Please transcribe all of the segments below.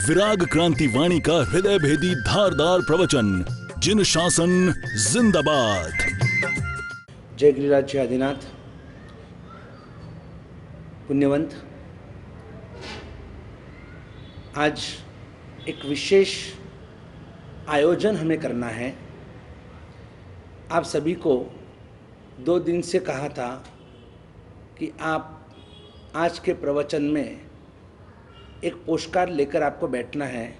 विराग क्रांति वाणी का हृदय भेदी धारदार प्रवचन, जिन शासन जिंदाबाद। जय गिरिराज आदिनाथ। पुण्यवंत, आज एक विशेष आयोजन हमें करना है। आप सभी को 2 दिन से कहा था कि आप आज के प्रवचन में एक पोस्टकार्ड लेकर आपको बैठना है,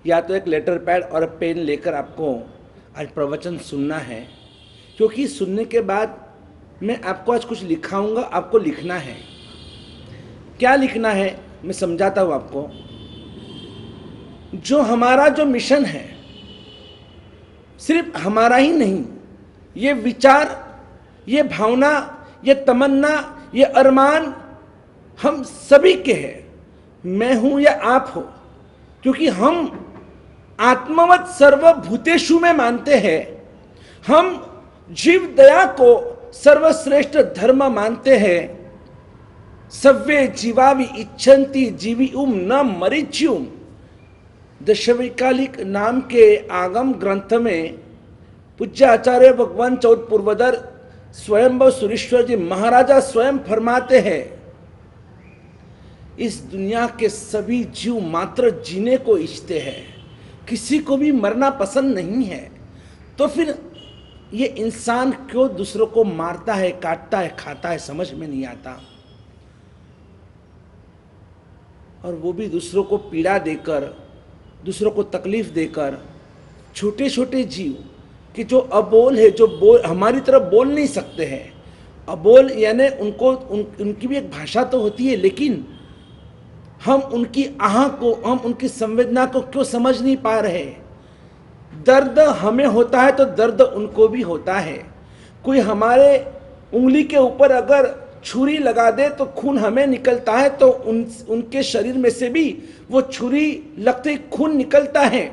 या तो एक लेटर पैड और पेन लेकर आपको आज प्रवचन सुनना है, क्योंकि सुनने के बाद मैं आपको आज कुछ लिखाऊंगा, आपको लिखना है। क्या लिखना है मैं समझाता हूँ आपको। जो मिशन है सिर्फ हमारा ही नहीं, ये विचार, ये भावना, ये तमन्ना, ये अरमान हम सभी के हैं। मैं हूं या आप हो, क्योंकि हम आत्मवत सर्वभूतेषु में मानते हैं। हम जीव दया को सर्वश्रेष्ठ धर्म मानते हैं। सव्ये जीवावि इच्छन्ति जीविउम न मरीच्युम, दशविकालिक नाम के आगम ग्रंथ में पूज्य आचार्य भगवान चौथ पूर्वधर स्वयंभव सुरेश्वर जी महाराजा स्वयं फरमाते हैं, इस दुनिया के सभी जीव मात्र जीने को इच्छते हैं, किसी को भी मरना पसंद नहीं है। तो फिर ये इंसान क्यों दूसरों को मारता है, काटता है, खाता है, समझ में नहीं आता। और वो भी दूसरों को पीड़ा देकर, दूसरों को तकलीफ देकर। छोटे छोटे जीव कि जो अबोल है, जो हमारी तरफ बोल नहीं सकते हैं। अबोल यानी उनकी भी एक भाषा तो होती है, लेकिन हम उनकी आह को, हम उनकी संवेदना को क्यों समझ नहीं पा रहे। दर्द हमें होता है तो दर्द उनको भी होता है। कोई हमारे उंगली के ऊपर अगर छुरी लगा दे तो खून हमें निकलता है, तो उनके शरीर में से भी वो छुरी लगते ही खून निकलता है।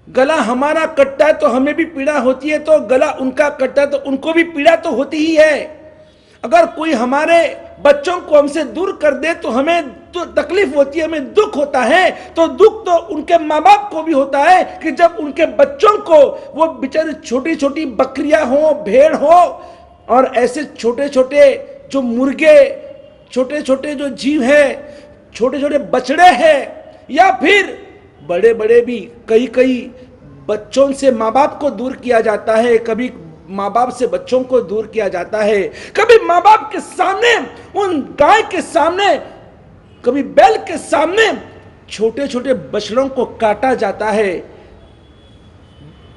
गला हमारा कटता है तो हमें भी पीड़ा होती है, तो गला उनका कटता है तो उनको भी पीड़ा तो होती ही है। अगर कोई हमारे बच्चों को हमसे दूर कर दे तो हमें तो तकलीफ होती है, हमें दुख होता है। तो दुख तो उनके माँ बाप को भी होता है कि जब उनके बच्चों को, वो बेचारे छोटी छोटी बकरियां हो, भेड़ हो, और ऐसे छोटे छोटे जो मुर्गे, छोटे छोटे जो जीव है, छोटे छोटे बछड़े हैं, या फिर बड़े बड़े भी, कई बच्चों से माँ बाप को दूर किया जाता है, कभी माँ बाप से बच्चों को दूर किया जाता है, कभी माँ बाप के सामने, उन गाय के सामने, कभी बैल के सामने छोटे छोटे बछड़ों को काटा जाता है।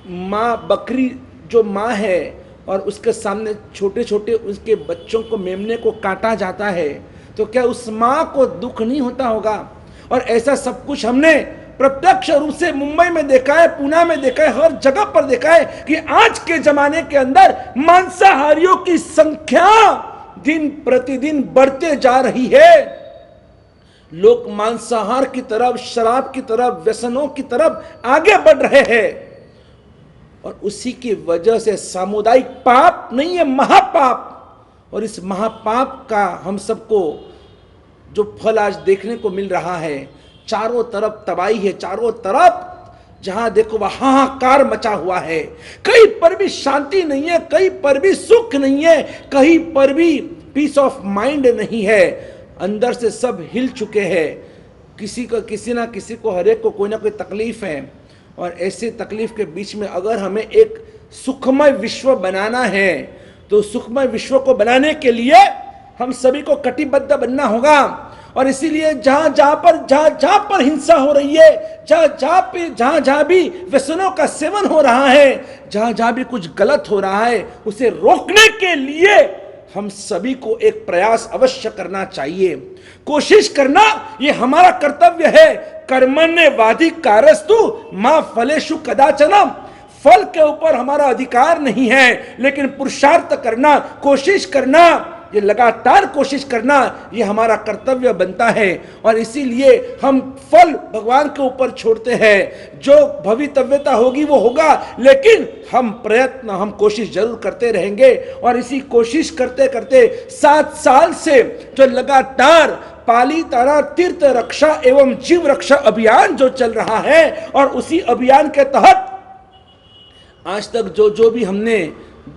माँ बकरी जो माँ है और उसके सामने छोटे छोटे उसके बच्चों को, मेमने को काटा जाता है, तो क्या उस माँ को दुख नहीं होता होगा। और ऐसा सब कुछ हमने प्रत्यक्ष रूप से मुंबई में देखा है, पुणे में देखा है, हर जगह पर देखा है कि आज के जमाने के अंदर मांसाहारियों की संख्या दिन प्रतिदिन बढ़ते जा रही है। लोग मांसाहार की तरफ, शराब की तरफ, व्यसनों की तरफ आगे बढ़ रहे हैं, और उसी की वजह से सामुदायिक पाप नहीं है, महापाप। और इस महापाप का हम सबको जो फल आज देखने को मिल रहा है, चारों तरफ तबाही है, चारों तरफ जहां देखो वहां हाहाकार मचा हुआ है। कहीं पर भी शांति नहीं है, कहीं पर भी सुख नहीं है, कहीं पर भी पीस ऑफ माइंड नहीं है। अंदर से सब हिल चुके हैं। किसी ना किसी को, हर एक को कोई ना कोई तकलीफ है। और ऐसे तकलीफ के बीच में अगर हमें एक सुखमय विश्व बनाना है, तो सुखमय विश्व को बनाने के लिए हम सभी को कटिबद्ध बनना होगा। और इसीलिए जहां जहां पर हिंसा हो रही है, जहां भी व्यसनों का सेवन हो रहा है, जहां भी कुछ गलत हो रहा है, उसे रोकने के लिए हम सभी को एक प्रयास अवश्य करना चाहिए। कोशिश करना ये हमारा कर्तव्य है। कर्मण्येवाधिकारस्तु मा फलेषु कदाचन। फल के ऊपर हमारा अधिकार नहीं है, लेकिन पुरुषार्थ करना, कोशिश करना, ये लगातार कोशिश करना, ये हमारा कर्तव्य बनता है। और इसीलिए हम फल भगवान के ऊपर छोड़ते हैं। जो भवितव्यता होगी वो होगा, लेकिन हम प्रयत्न, हम कोशिश जरूर करते रहेंगे। और इसी कोशिश करते करते 7 साल से जो लगातार पाली तारा तीर्थ रक्षा एवं जीव रक्षा अभियान जो चल रहा है, और उसी अभियान के तहत आज तक जो भी हमने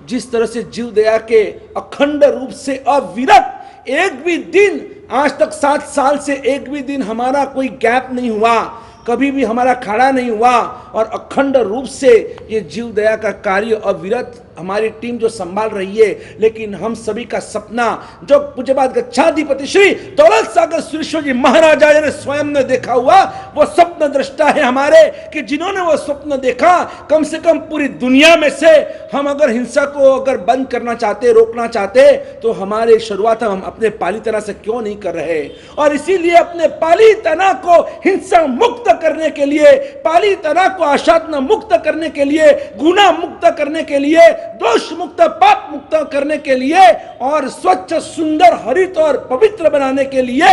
जिस तरह से जीव दया के अखंड रूप से अविरत, एक भी दिन आज तक 7 साल से एक भी दिन हमारा कोई गैप नहीं हुआ, कभी भी हमारा खड़ा नहीं हुआ, और अखंड रूप से ये जीव दया का कार्य अविरत हमारी टीम जो संभाल रही है। लेकिन हम सभी का सपना, जो पूज्यपाद गच्छाधिपति श्री दौलत सागर सुरेश्वर जी महाराजा ने स्वयं ने देखा हुआ, वो स्वप्न दृष्टा है हमारे, कि जिन्होंने वो स्वप्न देखा, कम से कम पूरी दुनिया में से हम अगर हिंसा को अगर बंद करना चाहते, रोकना चाहते, तो हमारे शुरुआत हम अपने पाली तना से क्यों नहीं कर रहे। और इसीलिए अपने पाली तना को हिंसा मुक्त करने के लिए, पाली तना को आशात्न मुक्त करने के लिए, गुना मुक्त करने के लिए, दोष मुक्त पाप मुक्त करने के लिए, और स्वच्छ सुंदर हरित और पवित्र बनाने के लिए,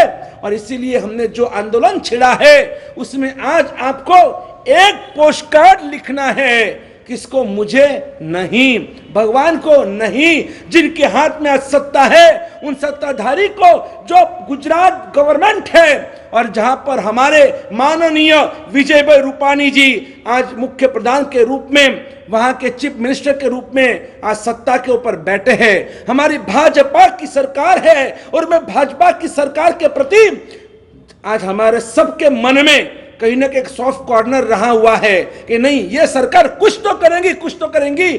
और इसीलिए हमने जो आंदोलन छेड़ा है, उसमें आज आपको एक पोस्टकार्ड लिखना है। किसको? मुझे नहीं, भगवान को नहीं, जिनके हाथ में आज सत्ता है, उन सत्ताधारी को, जो गुजरात गवर्नमेंट है, और जहां पर हमारे माननीय विजय भाई रूपानी जी आज मुख्य प्रधान के रूप में, वहां के चीफ मिनिस्टर के रूप में आज सत्ता के ऊपर बैठे हैं। हमारी भाजपा की सरकार है, और मैं भाजपा की सरकार के प्रति आज हमारे सबके मन में कहीं ना कहीं एक सॉफ्ट कॉर्नर रहा हुआ है कि नहीं, ये सरकार कुछ तो करेंगी, कुछ तो करेंगी।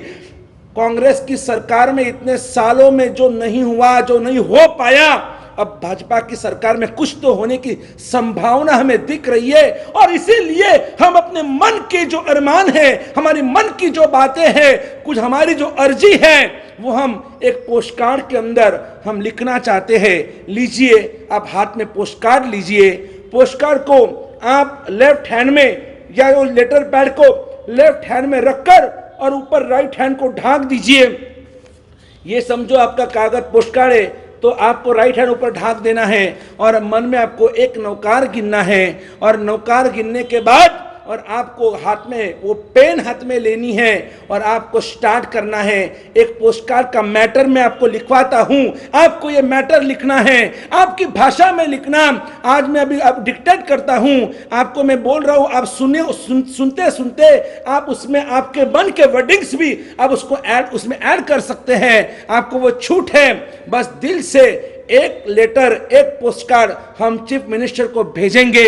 कांग्रेस की सरकार में इतने सालों में जो नहीं हुआ, जो नहीं हो पाया, अब भाजपा की सरकार में कुछ तो होने की संभावना हमें दिख रही है। और इसीलिए हम अपने मन के जो अरमान है, हमारी मन की जो बातें हैं, कुछ हमारी जो अर्जी है, वो हम एक पोस्टकार्ड के अंदर हम लिखना चाहते हैं। लीजिए, आप हाथ में पोस्टकार्ड लीजिए। पोस्टकार्ड को आप लेफ्ट हैंड में, या वो लेटर पैड को लेफ्ट हैंड में रखकर और ऊपर राइट हैंड को ढांक दीजिए। ये समझो आपका कागज पोस्टकार्ड है, तो आपको राइट हैंड ऊपर ढांक देना है, और मन में आपको एक नौकार गिनना है। और नौकार गिनने के बाद, और आपको हाथ में वो पेन हाथ में लेनी है, और आपको स्टार्ट करना है। एक पोस्टकार्ड का मैटर मैं आपको लिखवाता हूं, आपको ये मैटर लिखना है, आपकी भाषा में लिखना। आज मैं अभी अब डिक्टेट करता हूं, आपको मैं बोल रहा हूं, आप सुनते सुनते आप उसमें आपके मन के वर्डिंग्स भी आप उसको उसमें ऐड कर सकते हैं। आपको वो छूट है, बस दिल से एक लेटर, एक पोस्टकार्ड हम चीफ मिनिस्टर को भेजेंगे।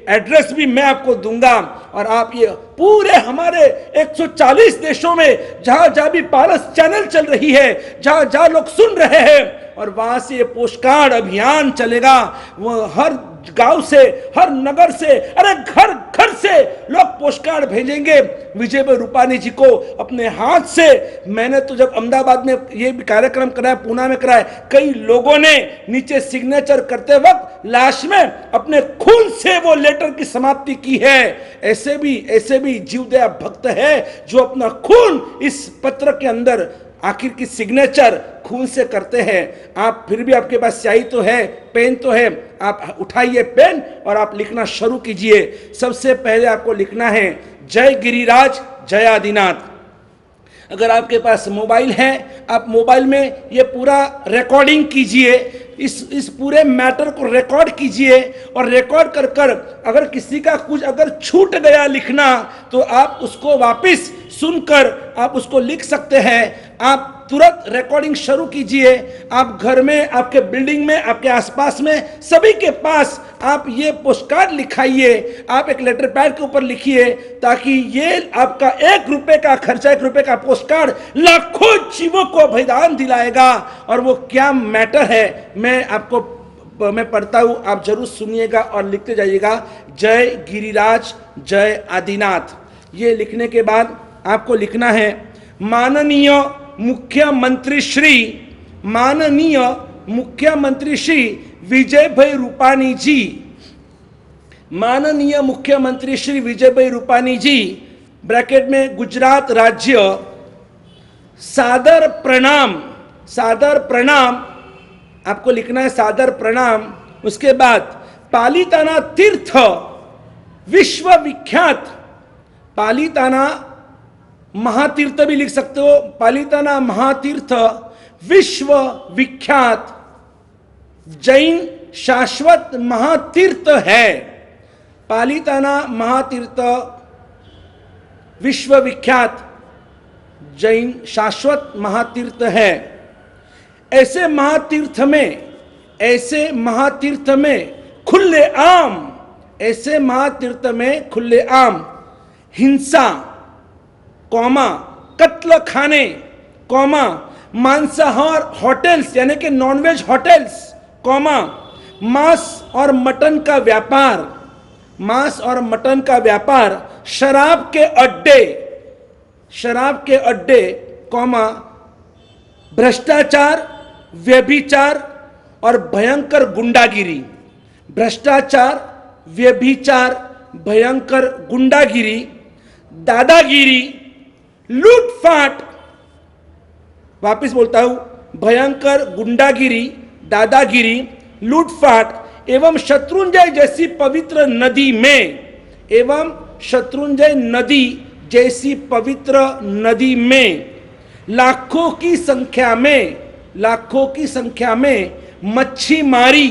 एड्रेस भी मैं आपको दूंगा, और आप ये पूरे हमारे 140 देशों में जहां जहां भी पारस चैनल चल रही है, जहां जहां लोग सुन रहे हैं, और वहां से ये पोस्टकार्ड अभियान चलेगा। वो हर गांव से, हर नगर से, अरे घर घर से लोग पोस्टकार्ड भेजेंगे विजय भाई रूपानी जी को अपने हाथ से। मैंने तो जब अहमदाबाद में ये कार्यक्रम कराया, पूना में कराया, कई लोगों ने नीचे सिग्नेचर करते वक्त लाश में अपने खून से वो लेटर की समाप्ति की है। ऐसे भी जीवदया भक्त है जो अपना खून इस पत्र के अंदर आखिर की सिग्नेचर खून से करते हैं। आप फिर भी, आपके पास स्याही तो है, पेन तो है, आप उठाइए पेन और आप लिखना शुरू कीजिए। सबसे पहले आपको लिखना है जय गिरिराज जय आदिनाथ। अगर आपके पास मोबाइल है, आप मोबाइल में ये पूरा रिकॉर्डिंग कीजिए, इस पूरे मैटर को रिकॉर्ड कीजिए, और रिकॉर्ड कर कर अगर किसी का कुछ अगर छूट गया लिखना, तो आप उसको वापस सुनकर आप उसको लिख सकते हैं। आप तुरंत रिकॉर्डिंग शुरू कीजिए। आप घर में, आपके बिल्डिंग में, आपके आसपास में सभी के पास आप ये पोस्टकार्ड लिखाइए। आप एक लेटर पैड के ऊपर लिखिए, ताकि ये आपका 1 रुपए का खर्चा, 1 रुपए का पोस्टकार्ड लाखों जीवों को बलिदान दिलाएगा। और वो क्या मैटर है, मैं पढ़ता हूं, आप जरूर सुनिएगा और लिखते जाइएगा। जय गिरिराज जय आदिनाथ। ये लिखने के बाद आपको लिखना है माननीय मुख्यमंत्री श्री विजय भाई रूपानी जी, माननीय मुख्यमंत्री श्री विजय भाई रूपानी जी, ब्रैकेट में गुजरात राज्य, सादर प्रणाम आपको लिखना है सादर प्रणाम। उसके बाद पालिताना तीर्थ विश्व विख्यात, पालिताना महातीर्थ भी लिख सकते हो, पालिताना महातीर्थ विश्व विख्यात जैन शाश्वत महातीर्थ है। पालिताना महातीर्थ विश्व विख्यात जैन शाश्वत महातीर्थ है। ऐसे महातीर्थ में खुले आम, ऐसे महातीर्थ में खुले आम हिंसा कौमा कत्ल खाने कौमा मांसाहार होटल्स यानी कि नॉनवेज होटल्स कौमा मांस और मटन का व्यापार, मांस और मटन का व्यापार, शराब के अड्डे कौमा भ्रष्टाचार व्यभिचार और भयंकर गुंडागिरी, भ्रष्टाचार व्यभिचार भयंकर गुंडागिरी, दादागिरी लूटपाट, वापिस बोलता हूं, भयंकर गुंडागिरी दादागिरी लूटपाट एवं शत्रुंजय जैसी पवित्र नदी में, एवं शत्रुंजय नदी जैसी पवित्र नदी में लाखों की संख्या में मच्छी मारी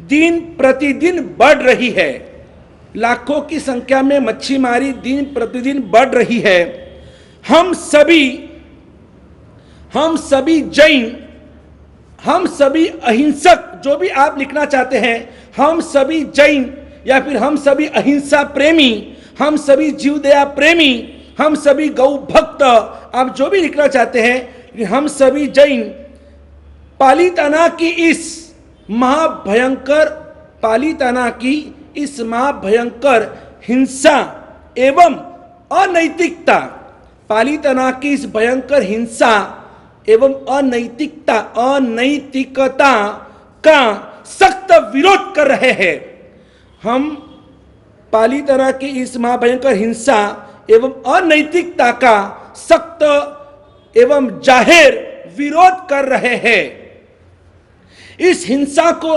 दिन प्रतिदिन बढ़ रही है। लाखों की संख्या में मच्छी मारी दिन प्रतिदिन बढ़ रही है। हम सभी जैन, हम सभी अहिंसक, जो भी आप लिखना चाहते हैं, हम सभी जैन या फिर हम सभी अहिंसा प्रेमी, हम सभी जीवदया प्रेमी, हम सभी गौ भक्त, आप जो भी लिखना चाहते हैं, हम सभी जैन पालिताना की इस महाभयंकर हिंसा एवं अनैतिकता, पालिताना की इस भयंकर हिंसा एवं अनैतिकता का सख्त विरोध कर रहे हैं। हम पालिताना की इस महाभयंकर हिंसा एवं अनैतिकता का सख्त एवं जाहिर विरोध कर रहे हैं। इस हिंसा को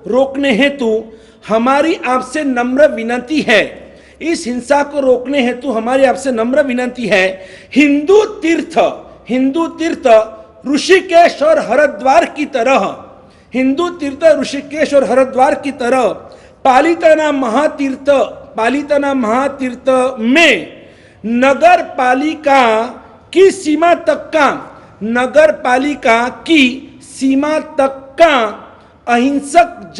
रोकने हेतु हमारी आपसे नम्र विनती है। इस हिंसा को रोकने हेतु हमारी आपसे नम्र विनती है। हिंदू तीर्थ ऋषिकेश और हरिद्वार की तरह, हिंदू तीर्थ ऋषिकेश और हरिद्वार की तरह पालिताना महातीर्थ में नगर पालिका की सीमा तक का अहिंसक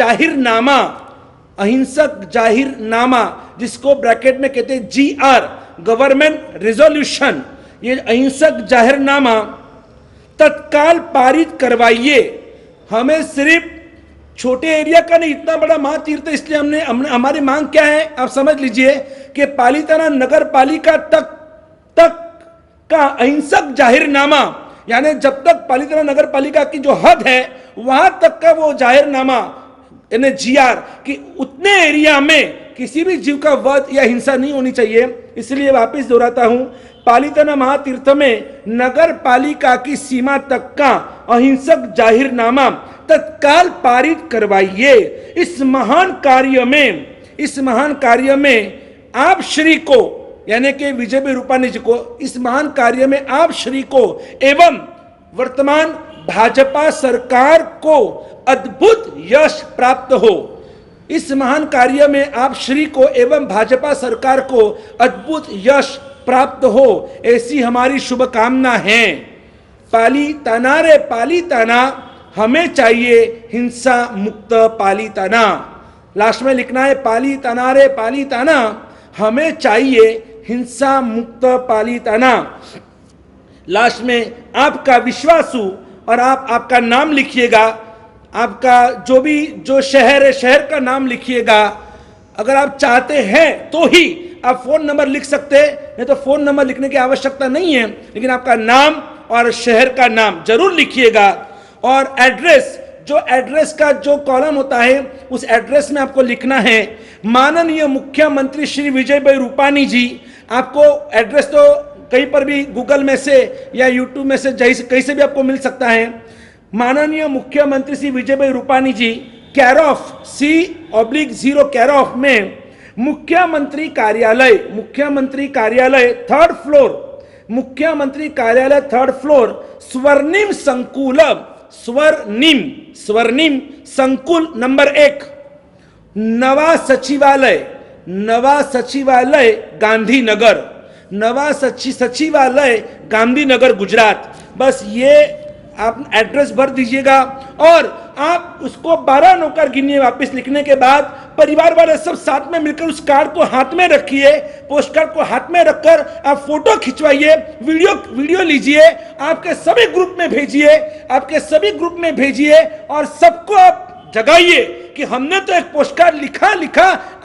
जाहिरनामा, जिसको ब्रैकेट में कहते हैं GR, गवर्नमेंट रेजोल्यूशन, ये अहिंसक जाहिरनामा तत्काल पारित करवाइए। हमें सिर्फ छोटे एरिया का नहीं, इतना बड़ा महातीर्थ, इसलिए हमने हमारी मांग क्या है आप समझ लीजिए कि पालिताना नगर पालिका तक का अहिंसक जाहिरनामा, यानी जब तक पालिताना नगर पालिका की जो हद है वहां तक का वो जाहिरनामा यानी GR कि उतने एरिया में किसी भी जीव का वध या हिंसा नहीं होनी चाहिए। इसलिए वापस दोहराता हूं, पालिताना महातीर्थ में नगर पालिका की सीमा तक का अहिंसक जाहिरनामा तत्काल पारित करवाइए। इस महान कार्य में आप श्री को यानी कि विजय भाई रूपानी जी को, इस महान कार्य में आप श्री को एवं वर्तमान भाजपा सरकार को अद्भुत यश प्राप्त हो। इस महान कार्य में आप श्री को एवं भाजपा सरकार को अद्भुत यश प्राप्त हो, ऐसी हमारी शुभकामना है। पालिताना रे पालिताना, हमें चाहिए हिंसा मुक्त पालिताना। लास्ट में लिखना है पालिताना रे पालिताना, हमें चाहिए हिंसा मुक्त पालिताना। लास्ट में आपका विश्वासु और आपका नाम लिखिएगा, आपका जो शहर है शहर का नाम लिखिएगा। अगर आप चाहते हैं तो ही आप फोन नंबर लिख सकते हैं, नहीं तो फोन नंबर लिखने की आवश्यकता नहीं है, लेकिन आपका नाम और शहर का नाम जरूर लिखिएगा। और एड्रेस, जो एड्रेस का जो कॉलम होता है उस एड्रेस में आपको लिखना है माननीय मुख्यमंत्री श्री विजय भाई रूपानी जी। आपको एड्रेस तो कहीं पर भी गूगल में से या यूट्यूब में से कहीं से भी आपको मिल सकता है। माननीय मुख्यमंत्री श्री विजय भाई रूपानी जी कैरॉफ C/0 कैरॉफ में मुख्यमंत्री कार्यालय थर्ड फ्लोर स्वर्णिम संकुल नंबर 1 नवा सचिवालय गांधीनगर गुजरात। बस ये आप एड्रेस भर दीजिएगा और आप उसको 12 नौकर गिनिए। वापस लिखने के बाद परिवार वाले सब साथ में मिलकर उस कार्ड को हाथ में रखिए, पोस्ट कार्ड को हाथ में रखकर आप फोटो खिंचवाइए, वीडियो लीजिए, आपके सभी ग्रुप में भेजिए और सबको आप जगाइए कि हमने तो एक पोस्टकार्ड लिखा,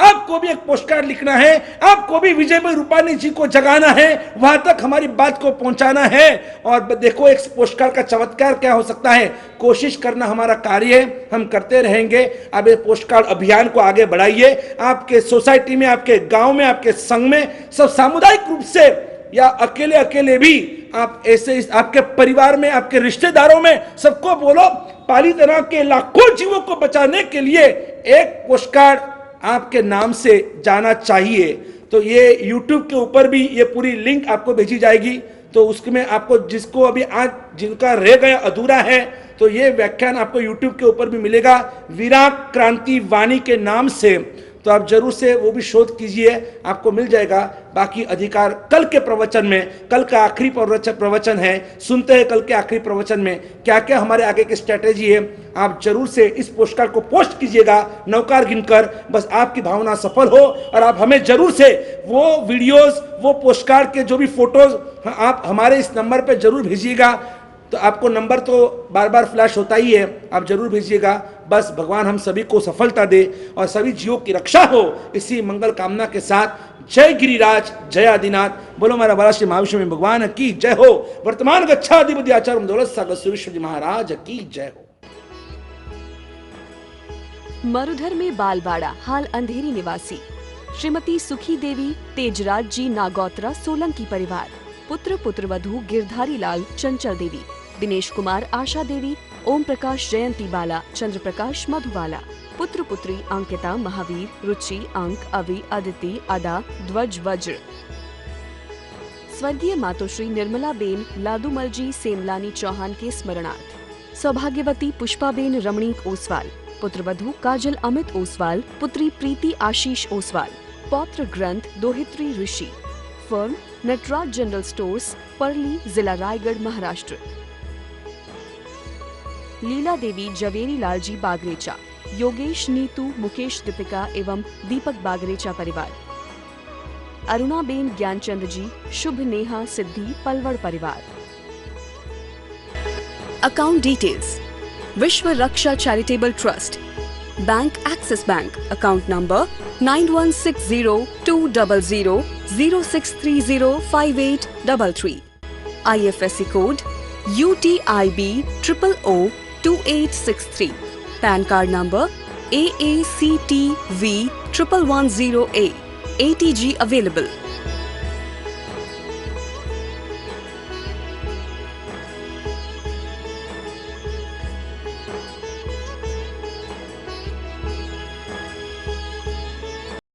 आपको भी एक पोस्टकार्ड लिखना है, आपको भी विजय भाई रूपानी जी को जगाना है, वहां तक हमारी बात को पहुंचाना है। और देखो एक पोस्टकार्ड का चमत्कार क्या हो सकता है, कोशिश करना हमारा कार्य है, हम करते रहेंगे। अब ये पोस्टकार्ड अभियान को आगे बढ़ाइए, आपके सोसाइटी में, आपके गांव में, आपके संघ में, सब सामुदायिक रूप से या अकेले भी आप ऐसे आपके परिवार में, आपके रिश्तेदारों में सबको बोलो, पाली तरह के लाखों जीवों को बचाने के लिए एक पोस्टकार्ड आपके नाम से जाना चाहिए। तो ये YouTube के ऊपर भी ये पूरी लिंक आपको भेजी जाएगी, तो उसमें आपको जिसको अभी आज जिनका रह गया अधूरा है, तो ये व्याख्यान आपको YouTube के ऊपर भी मिलेगा विराट क्रांति वाणी के नाम से। तो आप जरूर से वो भी शोध कीजिए, आपको मिल जाएगा। बाकी अधिकार कल के प्रवचन में, कल का आखिरी प्रवचन है, सुनते हैं कल के आखिरी प्रवचन में क्या क्या हमारे आगे की स्ट्रेटेजी है। आप जरूर से इस पोस्टकार्ड को पोस्ट कीजिएगा नौकार गिनकर, बस आपकी भावना सफल हो। और आप हमें जरूर से वो वीडियोस, वो पोस्टकार्ड के जो भी फोटोज आप हमारे इस नंबर पर जरूर भेजिएगा। तो आपको नंबर तो बार बार फ्लैश होता ही है, आप जरूर भेजिएगा। बस भगवान हम सभी को सफलता दे और सभी जीवों की रक्षा हो, इसी मंगल कामना के साथ जय गिरिराज, जय आदिनाथ। बोलो हमारा बाला श्री महाविष्णु भगवान की जय हो। वर्तमान गच्छाधिपति आचार्य दौलत सागर सुरेश्वर जी महाराज की जय हो। मरुधर में बालवाड़ा हाल अंधेरी निवासी श्रीमती सुखी देवी तेजराज जी नागौतरा सोलंकी परिवार, पुत्र वधू गिरधारी लाल चंचल देवी, दिनेश कुमार आशा देवी, ओम प्रकाश जयंती बाला, चंद्र प्रकाश मधुबाला, पुत्र पुत्री अंकिता महावीर रुचि अंक अवि अदिति अदा ध्वज वज्र। स्वर्गीय मातोश्री निर्मला बेन लादूमल जी सेमलानी चौहान के स्मरणार्थ। सौभाग्यवती पुष्पाबेन रमणीक ओसवाल, पुत्र वधू काजल अमित ओसवाल, पुत्री प्रीति आशीष ओसवाल, पौत्र ग्रंथ दोहित्री ऋषि। फर्म नटराज जनरल स्टोर्स, परली, जिला रायगढ़, महाराष्ट्र। लीला देवी जवेरी लाल जी बागरेचा, योगेश नीतू मुकेश दीपिका एवं दीपक बागरेचा परिवार। अरुणाबेन ज्ञानचंद जी शुभ नेहा सिद्धि पलवड़ परिवार। Account details: Vishwa Raksha charitable trust, bank Axis bank, account number 91600006305833, IFSC code UTIB 0002863, PAN card number AACTV 1110A, ATG available.